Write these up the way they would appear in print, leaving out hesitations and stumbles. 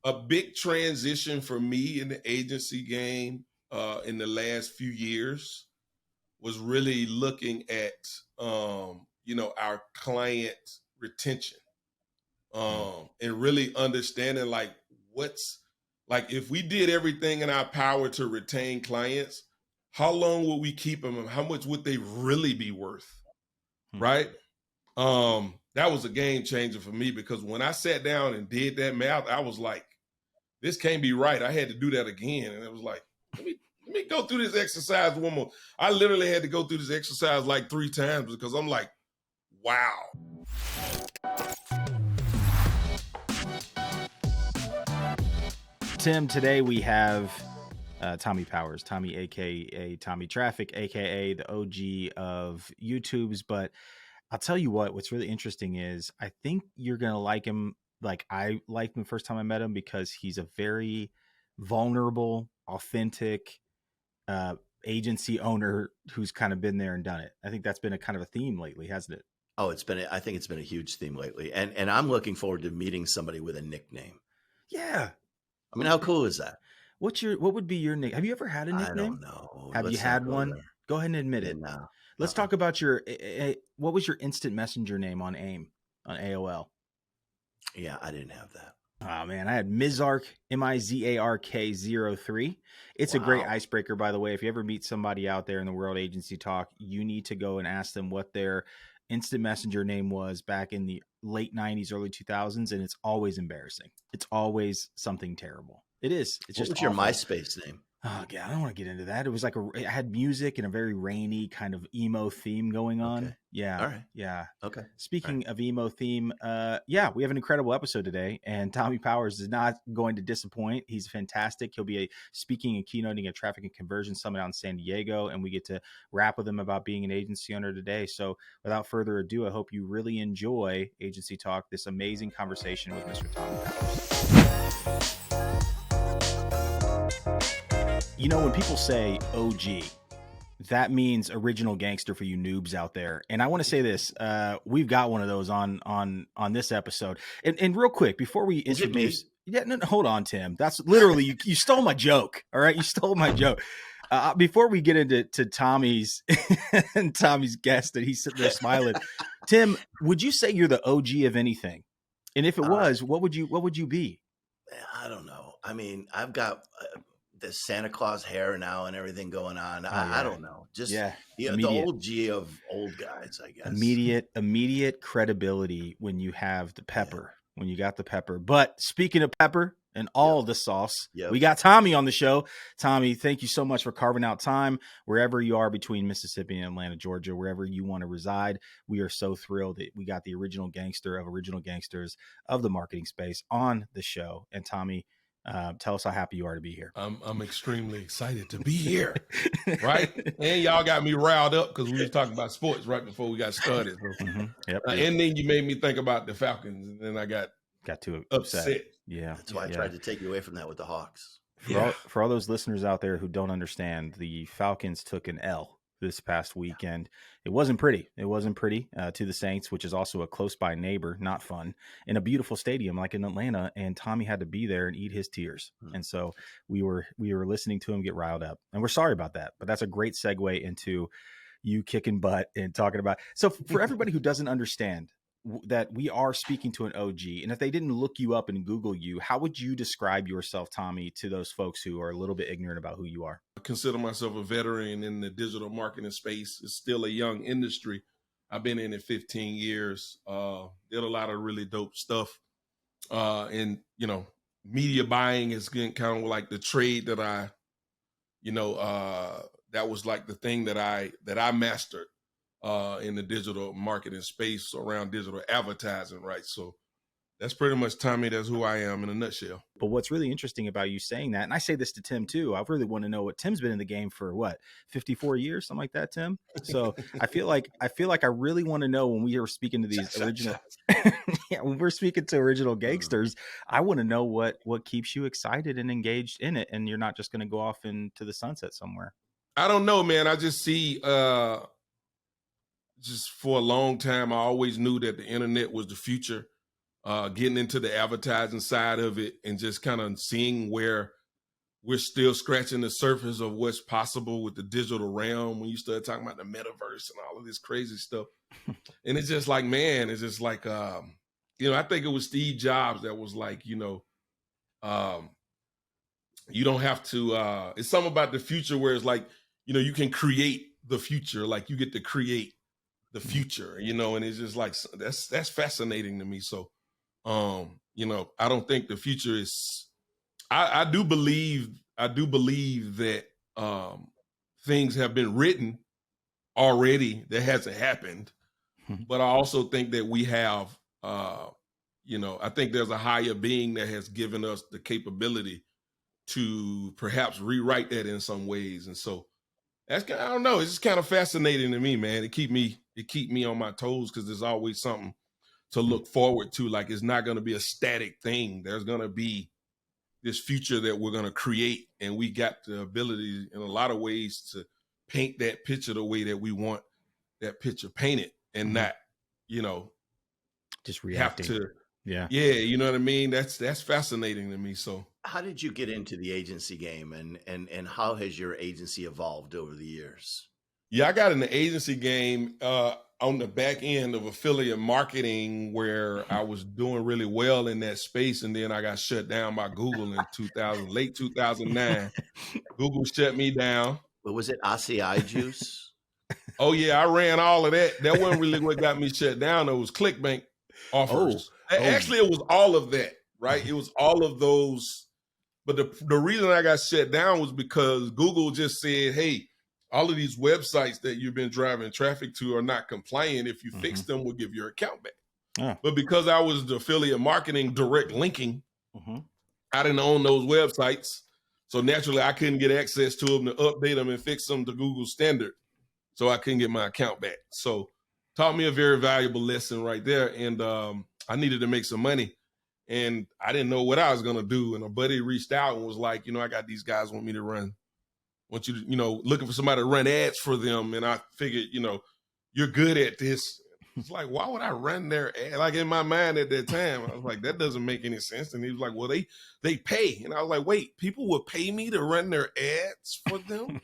a big transition for me in the agency game in the last few years was really looking at, our client retention and really understanding like if we did everything in our power to retain clients, how long would we keep them and how much would they really be worth? Right? That was a game changer for me because when I sat down and did that math, I was like, this can't be right. I had to do that again. And it was like, let me go through this exercise one more. I literally had to go through this exercise like 3 times because I'm like, wow. Tim, today we have Tommie Powers, Tommie, aka Tommie Traffic, aka the OG of YouTube's. But I'll tell you what's really interesting is I think you're going to like him like I liked him the first time I met him because he's a very vulnerable, authentic agency owner who's kind of been there and done it. I think that's been a kind of a theme lately, hasn't it? Oh, I think it's been a huge theme lately. And I'm looking forward to meeting somebody with a nickname. Yeah. I mean, how cool is that? What would be your nickname? Have you ever had a nickname? I don't know. Have you had one? There. Go ahead and admit it. No. Let's talk about what was your instant messenger name on AOL? Yeah, I didn't have that. Oh man, I had Mizark, MIZARK03. It's a great icebreaker, by the way. If you ever meet somebody out there in the world agency talk, you need to go and ask them what their instant messenger name was back in the late 90s, early 2000s, and it's always embarrassing. It's always something terrible. It is. It's just what's your MySpace name? Oh God, I don't want to get into that. It was like it had music and a very rainy kind of emo theme going on. Okay. Yeah. All right. Yeah. Okay. Speaking of emo theme, yeah, we have an incredible episode today, and Tommie Powers is not going to disappoint. He's fantastic. He'll be speaking and keynoting at Traffic and Conversion Summit out in San Diego, and we get to rap with him about being an agency owner today. So without further ado, I hope you really enjoy Agency Talk, this amazing conversation with Mr. Tommie Powers. You know, when people say OG, that means original gangster for you noobs out there. And I want to say this, we've got one of those on this episode. And real quick, before we introduce, hold on, Tim. That's literally, you stole my joke. All right. You stole my joke. Before we get into Tommie's and Tommie's guest that he's sitting there smiling, Tim, would you say you're the OG of anything? And if it was, what would you be? I don't know. I mean, I've got the Santa Claus hair now and everything going on. I don't know. Just the OG of old guys, I guess. Immediate credibility when you have the pepper, when you got the pepper. But speaking of pepper and all the sauce, we got Tommie on the show. Tommie, thank you so much for carving out time wherever you are between Mississippi and Atlanta, Georgia, wherever you want to reside. We are so thrilled that we got the original gangster of original gangsters of the marketing space on the show. And Tommie, tell us how happy you are to be here. I'm extremely excited to be here, right? And y'all got me riled up because we were talking about sports right before we got started. So. Yep. And then you made me think about the Falcons, and then I got too upset. Yeah, that's why I tried to take you away from that with the Hawks. For all those listeners out there who don't understand, the Falcons took an L this past weekend. It wasn't pretty. To the Saints, which is also a close by neighbor, not fun, in a beautiful stadium like in Atlanta. And Tommie had to be there and eat his tears. And so we were listening to him get riled up, and we're sorry about that. But that's a great segue into you kicking butt and talking about. So for everybody who doesn't understand that we are speaking to an OG, and if they didn't look you up and Google you, how would you describe yourself, Tommie, to those folks who are a little bit ignorant about who you are? I consider myself a veteran in the digital marketing space. It's still a young industry. I've been in it 15 years. Did a lot of really dope stuff. And, media buying is kind of like the trade that that was like the thing that I mastered in the digital marketing space around digital advertising, right? So that's pretty much Tommie. That's who I am in a nutshell. But what's really interesting about you saying that, and I say this to Tim too, I really want to know what Tim's been in the game for, 54 years, something like that, Tim. So I feel like I really want to know when we are speaking to these original, when we're speaking to original gangsters, I want to know what keeps you excited and engaged in it, and you're not just going to go off into the sunset somewhere. I don't know, man. I just see. Just for a long time, I always knew that the internet was the future. getting into the advertising side of it and just kind of seeing where we're still scratching the surface of what's possible with the digital realm when you start talking about the metaverse and all of this crazy stuff. And it's just like, man, it's just like, you know, I think it was Steve Jobs that was like, you know, you don't have to, it's something about the future where it's like, you know, you can create the future, like you get to create the future, you know, and it's just like, that's fascinating to me. So, you know, I don't think the future is, I do believe that things have been written already that hasn't happened, but I also think that we have, you know, I think there's a higher being that has given us the capability to perhaps rewrite that in some ways, and so that's kind of, I don't know, it's just kind of fascinating to me, man. It keep me on my toes because there's always something to look forward to. Like it's not going to be a static thing. There's going to be this future that we're going to create, and we got the ability in a lot of ways to paint that picture the way that we want that picture painted, and not, you know, just reacting. Have to, yeah, you know what I mean? That's fascinating to me. So how did you get into the agency game, and how has your agency evolved over the years? Yeah, I got in the agency game on the back end of affiliate marketing, where I was doing really well in that space, and then I got shut down by Google in late 2009. Google shut me down. But was it ACI juice? Oh yeah, I ran all of that. That wasn't really what got me shut down. It was ClickBank offers. Actually, it was all of that, right? It was all of those. But the reason I got shut down was because Google just said, hey, all of these websites that you've been driving traffic to are not compliant. If you fix them, we'll give your account back. But because I was the affiliate marketing direct linking, I didn't own those websites. So naturally, I couldn't get access to them to update them and fix them to Google standard. So I couldn't get my account back. So taught me a very valuable lesson right there. And I needed to make some money. And I didn't know what I was going to do. And a buddy reached out and was like, you know, I got these guys want you to, you know, looking for somebody to run ads for them. And I figured, you know, you're good at this. It's like, why would I run their ad? Like in my mind at that time, I was like, that doesn't make any sense. And he was like, well, they pay. And I was like, wait, people will pay me to run their ads for them?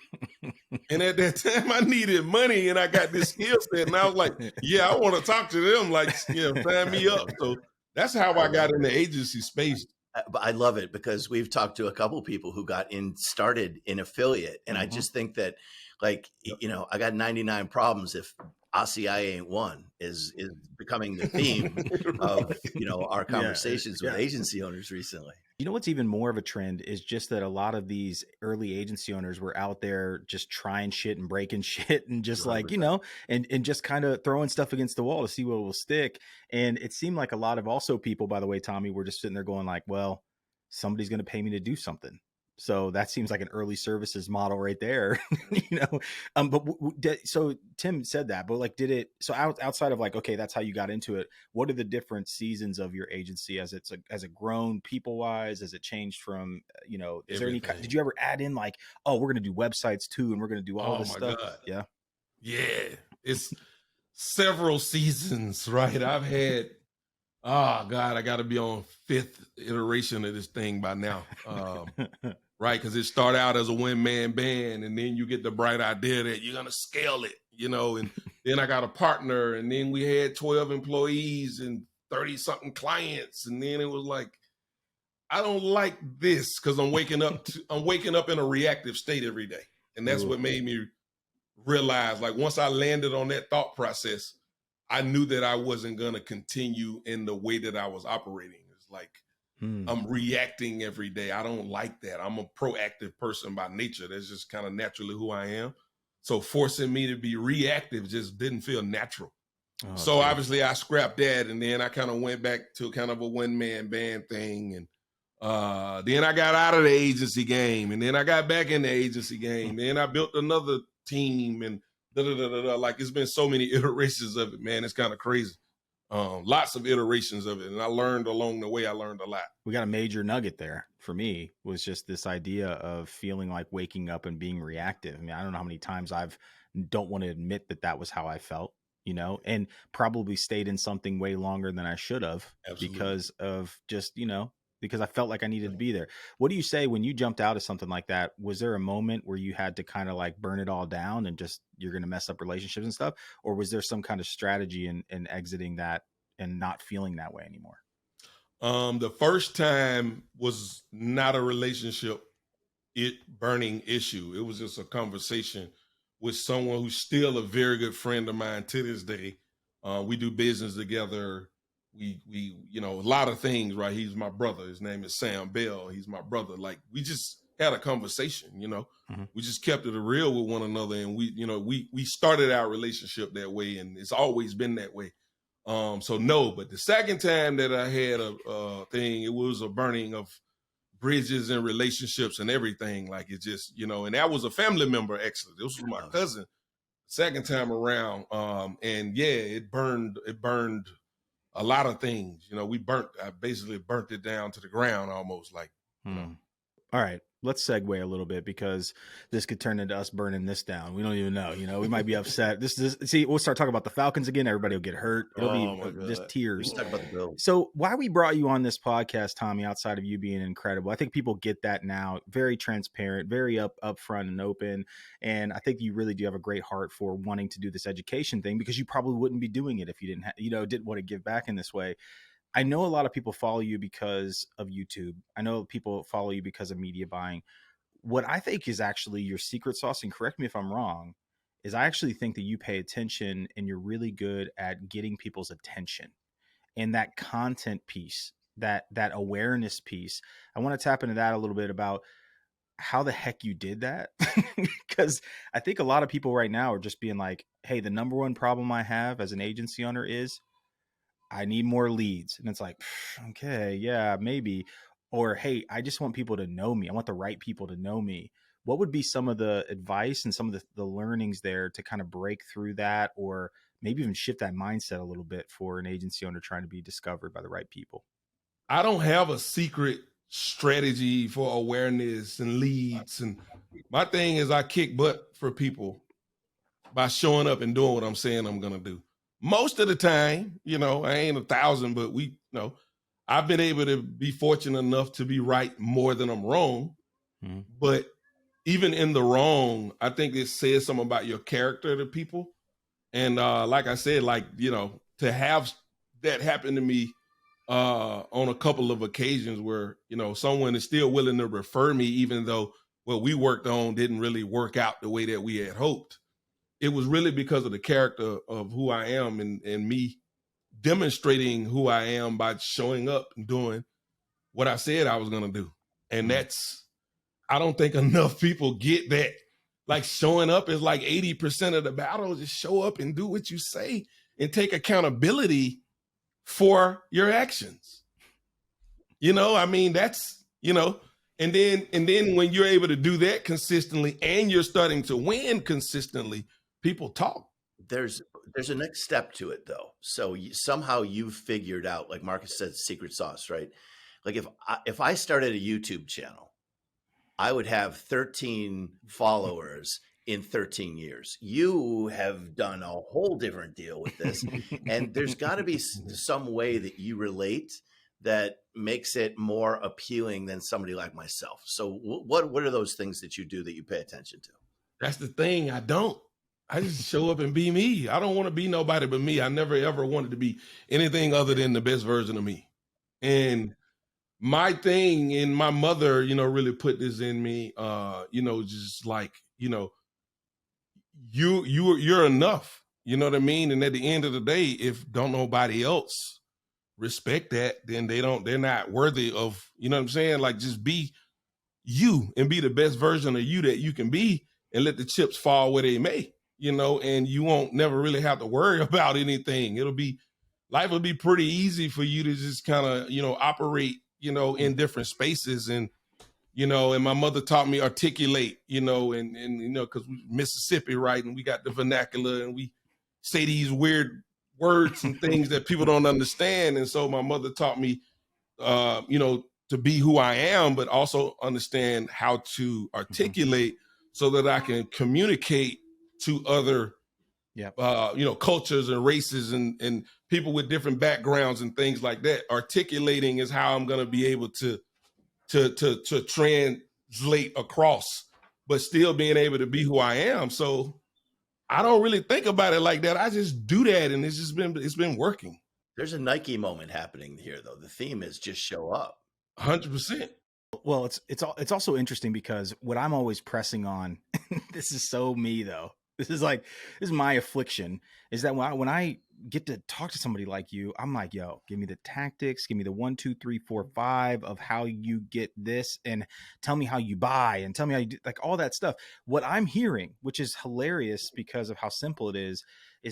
And at that time I needed money and I got this skill set. And I was like, yeah, I want to talk to them. Like, you know, sign me up. So that's how I got in the agency space. But I love it because we've talked to a couple of people who started in affiliate. And I just think that, like, you know, I got 99 problems if ACI ain't one is becoming the theme of, you know, our conversations with agency owners recently. You know, what's even more of a trend is just that a lot of these early agency owners were out there just trying shit and breaking shit and just 100%. Like, you know, and just kind of throwing stuff against the wall to see what will stick. And it seemed like a lot of also people, by the way, Tommie, were just sitting there going like, well, somebody's going to pay me to do something. So that seems like an early services model right there, you know? So Tim said that, but like, so outside of like, okay, that's how you got into it. What are the different seasons of your agency as it grown people wise, as it changed from, you know, is there any, did you ever add in like, oh, we're going to do websites too. And we're going to do all this stuff. God. Yeah. Yeah. It's several seasons, right? I've had, oh God, I got to be on 5th iteration of this thing by now. Right, because it started out as a one-man band, and then you get the bright idea that you're going to scale it, you know, and then I got a partner, and then we had 12 employees and 30-something clients, and then it was like, I don't like this because I'm waking up in a reactive state every day, and that's what made me realize, like, once I landed on that thought process, I knew that I wasn't going to continue in the way that I was operating. It's like, I'm reacting every day. I don't like that. I'm a proactive person by nature. That's just kind of naturally who I am. So forcing me to be reactive just didn't feel natural. So obviously I scrapped that, and then I kind of went back to kind of a one-man band thing. And then I got out of the agency game, and then I got back in the agency game. Then I built another team, and like it's been so many iterations of it, man. It's kind of crazy. Lots of iterations of it. And I learned along the way, I learned a lot. We got a major nugget there for me was just this idea of feeling like waking up and being reactive. I mean, I don't know how many times don't want to admit that was how I felt. and probably stayed in something way longer than I should have. Absolutely. Because of just, because I felt like I needed to be there. What do you say when you jumped out of something like that? Was there a moment where you had to kind of like burn it all down and just, you're going to mess up relationships and stuff? Or was there some kind of strategy in exiting that and not feeling that way anymore? The first time was not a relationship burning issue. It was just a conversation with someone who's still a very good friend of mine to this day. We do business together. We a lot of things, right? He's my brother. His name is Sam Bell. He's my brother. Like, we just had a conversation, we just kept it real with one another. And we started our relationship that way, and it's always been that way. So no, but the second time that I had a thing, it was a burning of bridges and relationships and everything. Like, it just, and that was a family member, actually. This was my cousin second time around. And yeah, it burned a lot of things. I basically burnt it down to the ground almost, like, All right, let's segue a little bit, because this could turn into us burning this down. We don't even know. We might be upset. See, we'll start talking about the Falcons again. Everybody will get hurt. It'll be just tears. Talk about the Bills. So why we brought you on this podcast, Tommie, outside of you being incredible, I think people get that now. Very transparent, very upfront and open. And I think you really do have a great heart for wanting to do this education thing, because you probably wouldn't be doing it if you didn't want to give back in this way. I know a lot of people follow you because of YouTube. I know people follow you because of media buying. What I think is actually your secret sauce, and correct me if I'm wrong, is I actually think that you pay attention and you're really good at getting people's attention. And that content piece, that awareness piece, I want to tap into that a little bit about how the heck you did that. Because I think a lot of people right now are just being like, hey, the number one problem I have as an agency owner is I need more leads. And it's like, okay, yeah, maybe. Or, hey, I just want people to know me. I want the right people to know me. What would be some of the advice and some of the learnings there to kind of break through that, or maybe even shift that mindset a little bit for an agency owner trying to be discovered by the right people? I don't have a secret strategy for awareness and leads. And my thing is, I kick butt for people by showing up and doing what I'm saying I'm going to do. Most of the time, I ain't 1,000, but I've been able to be fortunate enough to be right more than I'm wrong. Mm-hmm. But even in the wrong, I think it says something about your character to people. And like I said, to have that happen to me on a couple of occasions where, someone is still willing to refer me, even though what we worked on didn't really work out the way that we had hoped. It was really because of the character of who I am and me demonstrating who I am by showing up and doing what I said I was going to do. And I don't think enough people get that. Like, showing up is like 80% of the battle. Just show up and do what you say and take accountability for your actions. That's, and then when you're able to do that consistently and you're starting to win consistently, people talk. There's a next step to it, though. So somehow you've figured out, like Marcus said, secret sauce, right? Like, if I started a YouTube channel, I would have 13 followers in 13 years. You have done a whole different deal with this. And there's got to be some way that you relate that makes it more appealing than somebody like myself. So what are those things that you do that you pay attention to? That's the thing. I just show up and be me. I don't want to be nobody but me. I never, ever wanted to be anything other than the best version of me. And my thing, and my mother, really put this in me, just like, you're enough. You know what I mean? And at the end of the day, if don't nobody else respect that, then they're not worthy of, you know what I'm saying? Like, just be you and be the best version of you that you can be, and let the chips fall where they may. And you won't never really have to worry about anything. Life will be pretty easy for you to just kind of, operate, in different spaces. And, and my mother taught me articulate, and cause we Mississippi, right. And we got the vernacular and we say these weird words and things that people don't understand. And so my mother taught me, to be who I am, but also understand how to articulate so that I can communicate to other cultures and races and people with different backgrounds and things like that. Articulating is how I'm going to be able to translate across, but still being able to be who I am. So I don't really think about it like that. I just do that, and it's been working. There's a Nike moment happening here, though. The theme is just show up. 100%. Well, it's also interesting because what I'm always pressing on, this is so me though. This is my affliction, is that when I get to talk to somebody like you, I'm like, yo, give me the tactics, give me the 1, 2, 3, 4, 5 of how you get this, and tell me how you buy, and tell me how you do, like all that stuff. What I'm hearing, which is hilarious because of how simple it is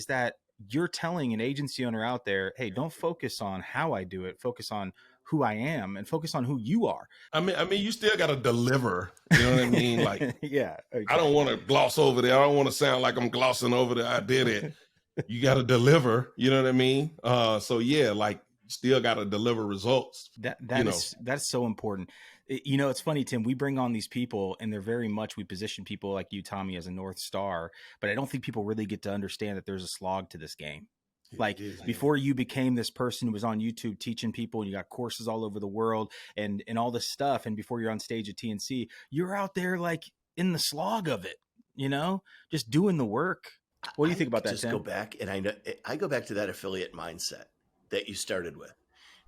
that you're telling an agency owner out there, hey, don't focus on how I do it, focus on who I am and focus on who you are. I mean, you still got to deliver. You know what I mean? Like, yeah, exactly. I don't want to gloss over there. I don't want to sound like I'm glossing over the idea that you got to deliver. You know what I mean? So yeah, like you still got to deliver results. That's so important. It's funny, Tim, we bring on these people and they're very much, we position people like you, Tommie, as a North Star, but I don't think people really get to understand that there's a slog to this game. Like before you became this person who was on YouTube teaching people and you got courses all over the world and all this stuff. And before you're on stage at TNC, you're out there like in the slog of it, just doing the work. What do you think about that, Tim? Go back and I go back to that affiliate mindset that you started with.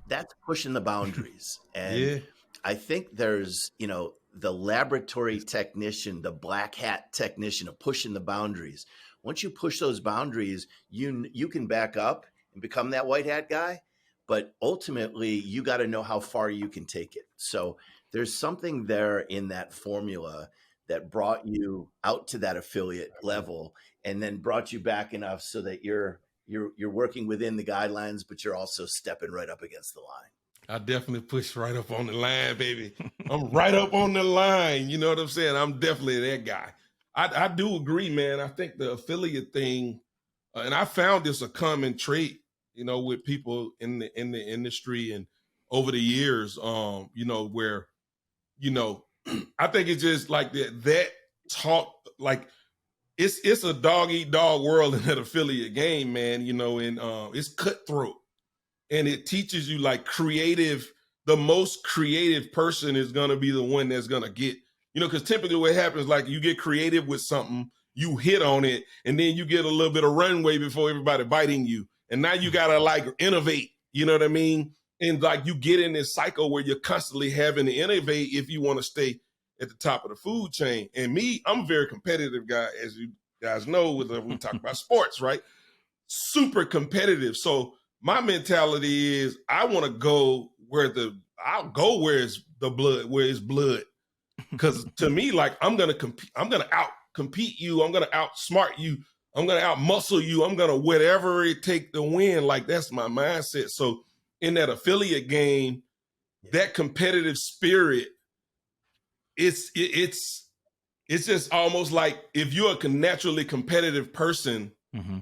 That's pushing the boundaries. And I think there's, the laboratory technician, the black hat technician of pushing the boundaries. Once you push those boundaries, you can back up and become that white hat guy, but ultimately you got to know how far you can take it. So there's something there in that formula that brought you out to that affiliate level and then brought you back enough so that you're working within the guidelines, but you're also stepping right up against the line. I definitely push right up on the line, baby. I'm right up on the line. You know what I'm saying? I'm definitely that guy. I do agree, man. I think the affiliate thing, and I found this a common trait, with people in the industry and over the years, where, I think it's just like that talk, like it's a dog eat dog world in that affiliate game, man, and it's cutthroat. And it teaches you like the most creative person is going to be the one that's going to get, because typically what happens, like you get creative with something, you hit on it, and then you get a little bit of runway before everybody biting you. And now you got to like innovate, you know what I mean? And like you get in this cycle where you're constantly having to innovate if you want to stay at the top of the food chain. And me, I'm a very competitive guy, as you guys know, we talk about sports, right? Super competitive. So my mentality is I want to go where it's the blood, where it's blood. Because to me, like I'm gonna compete, I'm gonna out compete you, I'm gonna outsmart you, I'm gonna out muscle you, I'm gonna whatever it take to win. Like that's my mindset. So in that affiliate game, that competitive spirit, it's just almost like if you're a naturally competitive person. Mm-hmm.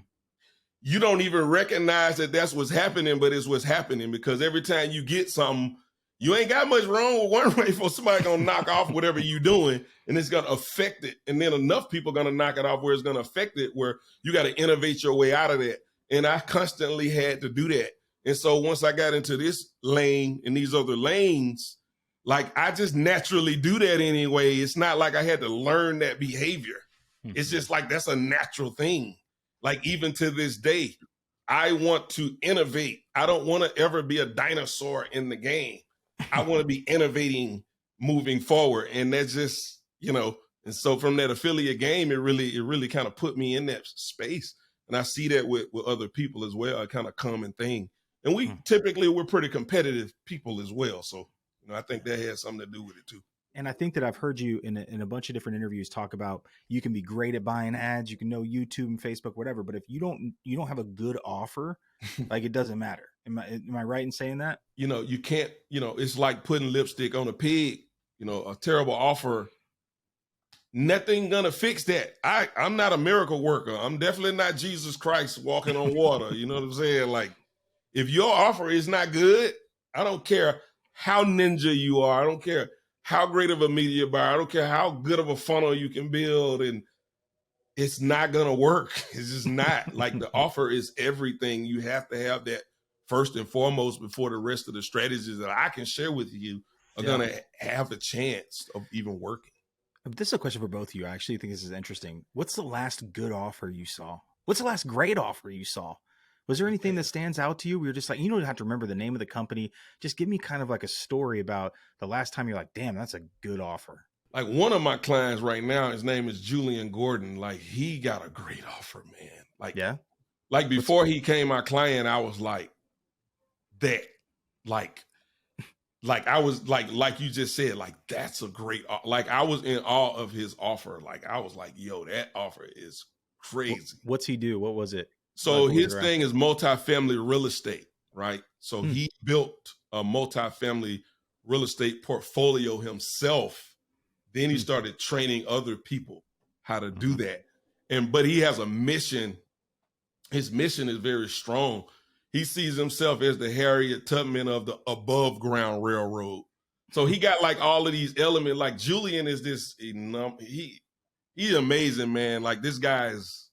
You don't even recognize that that's what's happening, but it's what's happening because every time you get something, you ain't got much wrong with one way for somebody gonna knock off whatever you're doing, and it's gonna affect it. And then enough people gonna knock it off where it's gonna affect it, where you got to innovate your way out of that. And I constantly had to do that. And so once I got into this lane and these other lanes, like I just naturally do that anyway. It's not like I had to learn that behavior. Mm-hmm. It's just like that's a natural thing. Like even to this day, I want to innovate. I don't want to ever be a dinosaur in the game. I want to be innovating moving forward. And that's just, and so from that affiliate game, it really kind of put me in that space. And I see that with other people as well, a kind of common thing. And we're pretty competitive people as well. So, I think that has something to do with it too. And I think that I've heard you in a bunch of different interviews talk about you can be great at buying ads, you can know YouTube and Facebook, whatever. But if you don't have a good offer, like it doesn't matter. Am I right in saying that? You can't. It's like putting lipstick on a pig. A terrible offer. Nothing gonna fix that. I'm not a miracle worker. I'm definitely not Jesus Christ walking on water. You know what I'm saying? Like, if your offer is not good, I don't care how ninja you are. I don't care how great of a media buyer. I don't care how good of a funnel you can build. And it's not going to work. It's just not. Like, the offer is everything. You have to have that first and foremost before the rest of the strategies that I can share with you are going to have a chance of even working. This is a question for both of you. I actually think this is interesting. What's the last good offer you saw? What's the last great offer you saw? Was there anything that stands out to you? We were just like, you don't have to remember the name of the company. Just give me kind of like a story about the last time you're like, damn, that's a good offer. Like, one of my clients right now, his name is Julian Gordon. Like, he got a great offer, man. Like, yeah. Like, before he came my client, I was like, that, like I was like you just said, like, that's a great, like, I was in awe of his offer. Like, I was like, yo, that offer is crazy. What's he do? What was it? So his thing is multifamily real estate, right? So he built a multifamily real estate portfolio himself. Then he started training other people how to do that. But he has a mission. His mission is very strong. He sees himself as the Harriet Tubman of the above ground railroad. So he got like all of these elements. Like, Julian is this, he's amazing, man. Like, this guy is,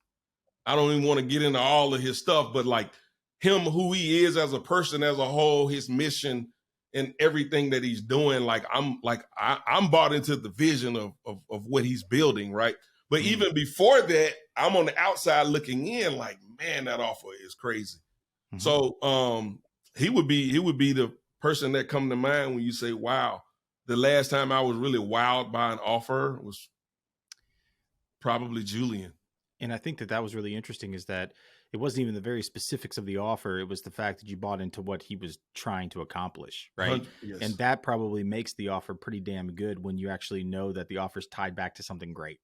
I don't even want to get into all of his stuff, but like him, who he is as a person, as a whole, his mission and everything that he's doing, like, I'm bought into the vision of what he's building, right? But even before that, I'm on the outside looking in, like, man, that offer is crazy. So he would be the person that come to mind when you say, wow. The last time I was really wowed by an offer was probably Julian. And I think that was really interesting, is that it wasn't even the very specifics of the offer. It was the fact that you bought into what he was trying to accomplish, right? Yes. And that probably makes the offer pretty damn good when you actually know that the offer's tied back to something great.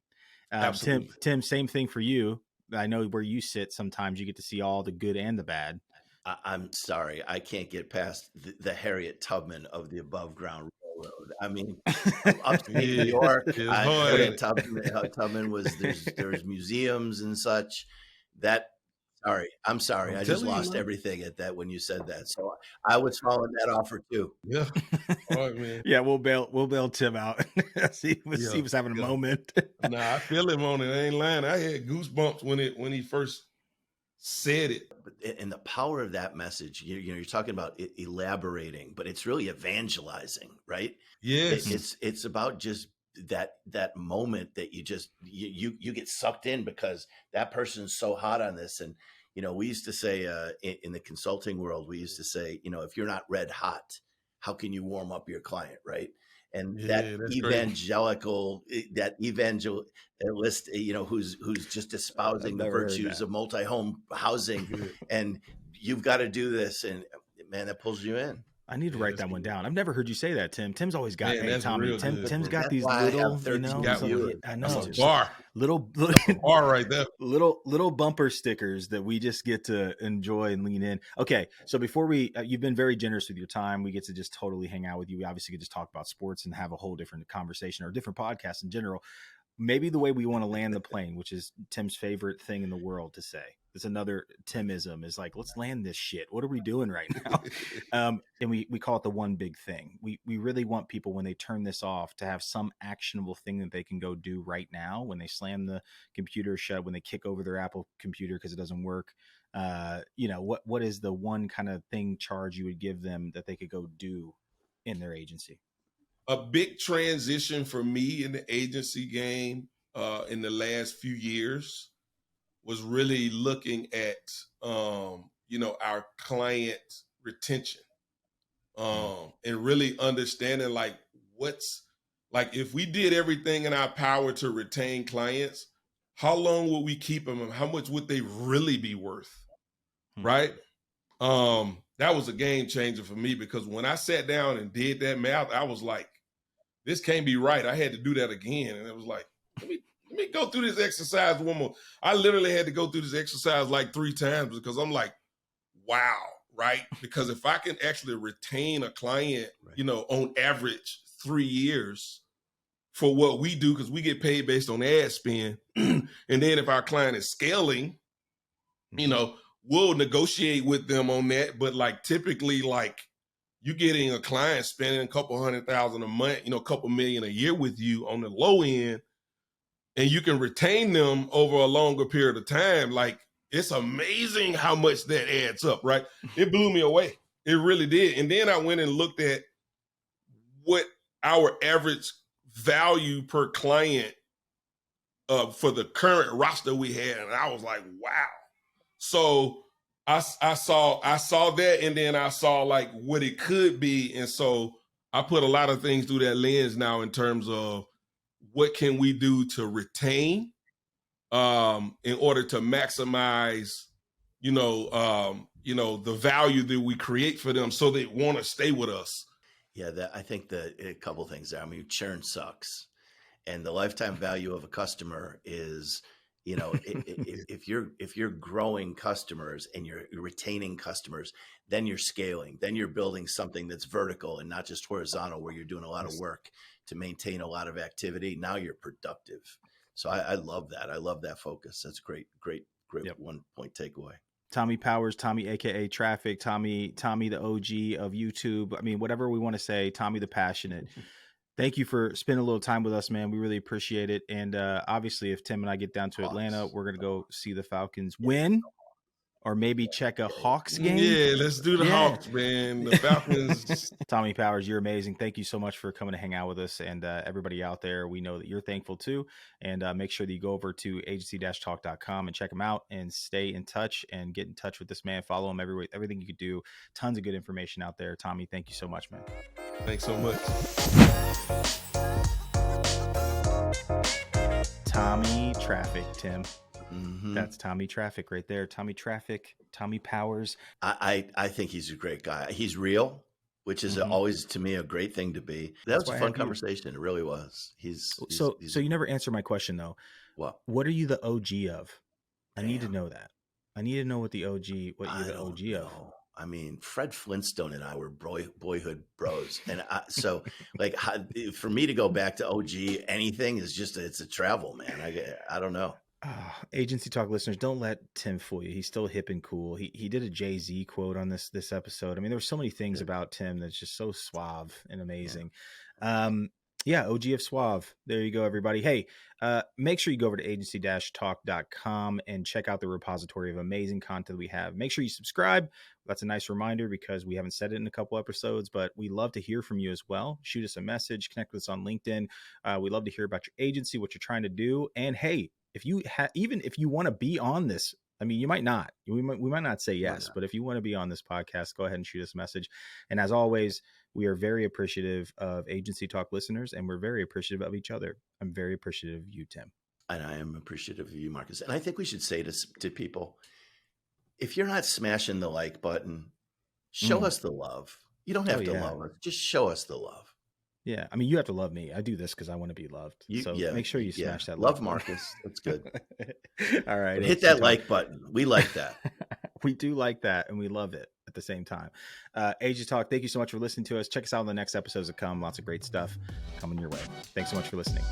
Tim, same thing for you. I know where you sit, sometimes you get to see all the good and the bad. I'm sorry, I can't get past the Harriet Tubman of the above ground railroad. I mean, upstate New York, Harriet Tubman was, there's museums and such. I'm sorry. I just lost everything at that when you said that. So I was following that offer too. Yeah. All right, man. Yeah, we'll bail Tim out. He was having a moment. Nah, I feel him on it. I ain't lying. I had goosebumps when he first said it. And the power of that message, you're talking about elaborating, but it's really evangelizing, right? Yes. It's about just that moment that you get sucked in because that person's so hot on this. And, we used to say in the consulting world, we used to say, if you're not red hot, how can you warm up your client, right? And that evangelist, who's just espousing the virtues of multi-home housing, and you've got to do this, and man, that pulls you in. I need to write that one down. I've never heard you say that, Tim. Tim's always got, hey, Tommie. Tim's got these little, I know, that's a bar. Little bar right there. Little bumper stickers that we just get to enjoy and lean in. Okay, so before you've been very generous with your time. We get to just totally hang out with you. We obviously get to talk about sports and have a whole different conversation, or different podcast in general. Maybe the way we want to land the plane, which is Tim's favorite thing in the world to say. It's another Timism, is like, let's land this shit. What are we doing right now? And we call it the one big thing. We really want people, when they turn this off, to have some actionable thing that they can go do right now. When they slam the computer shut, when they kick over their Apple computer because it doesn't work, what is the one kind of thing, charge, you would give them that they could go do in their agency? A big transition for me in the agency game in the last few years was really looking at, our client retention and really understanding if we did everything in our power to retain clients, how long would we keep them and how much would they really be worth? Right? That was a game changer for me, because when I sat down and did that math, I was like, this can't be right. I had to do that again. And it was like, let me go through this exercise one more. I literally had to go through this exercise like 3 times, because I'm like, wow, right? Because if I can actually retain a client, on average 3 years for what we do, because we get paid based on ad spend. And then if our client is scaling, we'll negotiate with them on that. But like, typically, like, you're getting a client spending a couple $100,000 a month, a couple million a year with you on the low end. and you can retain them over a longer period of time, like it's amazing how much that adds up, right? It blew me away. It really did. And then I went and looked at what our average value per client for the current roster we had, and I was like, wow. So I saw that, and then I saw like what it could be, and so I put a lot of things through that lens now in terms of what can we do to retain in order to maximize, the value that we create for them so they want to stay with us. Yeah, I think that a couple of things there. I mean, churn sucks. And the lifetime value of a customer is, if you're growing customers and you're retaining customers, then you're scaling, then you're building something that's vertical and not just horizontal, where you're doing a lot of work to maintain a lot of activity. Now you're productive. So I love that. I love that focus. That's great. Yep. 1 point takeaway. Tommie Powers, Tommie, AKA Traffic, Tommie, the OG of YouTube. I mean, whatever we want to say, Tommie the Passionate. Thank you for spending a little time with us, man. We really appreciate it. And obviously, if Tim and I get down to Atlanta, we're going to go see the Falcons win, or maybe check a Hawks game. Yeah, let's do the Hawks, man. The Falcons. Tommie Powers, you're amazing. Thank you so much for coming to hang out with us. And everybody out there, we know that you're thankful too. And make sure that you go over to agency-talk.com and check him out and stay in touch and get in touch with this man. Follow him everywhere, everything you could do. Tons of good information out there. Tommie, thank you so much, man. Thanks so much. Tommie Traffic, Tim. Mm-hmm. That's Tommie Traffic right there. Tommie Traffic, Tommie Powers. I think he's a great guy. He's real, which is always, to me, a great thing to be. That was a fun conversation. It really was. So you never answered my question though. What are you the OG of? I need to know that. I need to know what you're the OG of. I mean, Fred Flintstone and I were boyhood bros. And for me to go back to OG anything is just, it's a travel, man. I don't know. Agency Talk listeners, don't let Tim fool you. He's still hip and cool. He did a Jay-Z quote on this episode. I mean, there were so many things about Tim that's just so suave and amazing. OG of Suave. There you go, everybody. Hey, make sure you go over to agency-talk.com and check out the repository of amazing content we have. Make sure you subscribe. That's a nice reminder because we haven't said it in a couple episodes, but we love to hear from you as well. Shoot us a message, connect with us on LinkedIn. We love to hear about your agency, what you're trying to do. And hey, if you even if you want to be on this, I mean, you might not. We might not say yes, but if you want to be on this podcast, go ahead and shoot us a message. And as always, we are very appreciative of Agency Talk listeners, and we're very appreciative of each other. I'm very appreciative of you, Tim. And I am appreciative of you, Marcus. And I think we should say to people, if you're not smashing the like button, show us the love. You don't have to love us. Just show us the love. Yeah. I mean, you have to love me. I do this because I want to be loved. Make sure you smash that love Marcus. That's good. All right. Hit that like button. We like that. We do like that, and we love it at the same time. Agency Talk, thank you so much for listening to us. Check us out on the next episodes that come. Lots of great stuff coming your way. Thanks so much for listening.